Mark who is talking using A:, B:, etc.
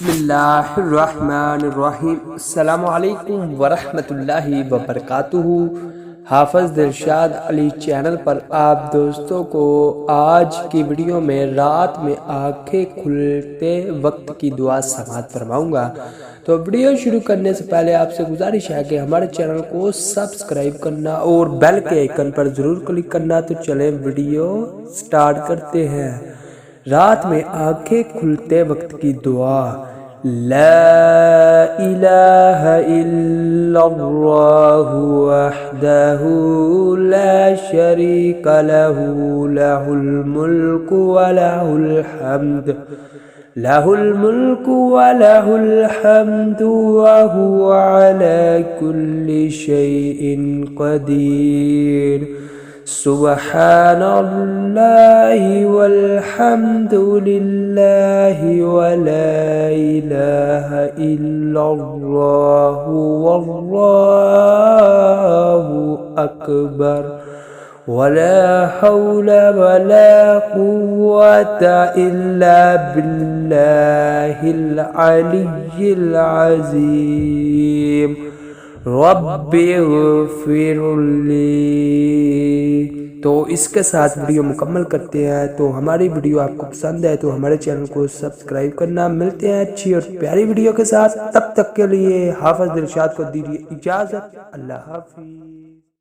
A: बिस्मिल्लाहिर्रहमानिर्रहीम। अस्सलामु अलैकुम वरहमतुल्लाहि वबरकातुहू। हाफ़िज़ दिलशाद अली चैनल पर आप दोस्तों को आज की वीडियो में रात में आंखें खुलते वक्त की दुआ समाअत फरमाऊँगा। तो वीडियो शुरू करने से पहले आपसे गुजारिश है कि हमारे चैनल को सब्सक्राइब करना और बेल के आइकन पर ज़रूर क्लिक करना। तो चलें वीडियो स्टार्ट करते हैं। रात में आंखें खुलते वक्त की दुआ। ला इलाहा इल्लल्लाहु वहदहु ला शरीका लहु लहुल मुल्कु व लहुल हम्दु व हुवा अला कुल्लि शैइन क़दीर। सुब्हानल्लाहि वल्हम्दुलिल्लाहि वला इलाहा इल्लल्लाहु वल्लाहु अकबर वला हौला वला कुव्वता इल्ला बिल्लाहिल अलिय्यिल अज़ीम। रब्बिग़फ़िरली। तो इसके साथ वीडियो मुकम्मल करते हैं। तो हमारी वीडियो आपको पसंद है तो हमारे चैनल को सब्सक्राइब करना। मिलते हैं अच्छी और प्यारी वीडियो के साथ। तब तक के लिए हाफ़िज़ दिलशाद को दीजिए इजाज़त। अल्लाह हाफ़िज़।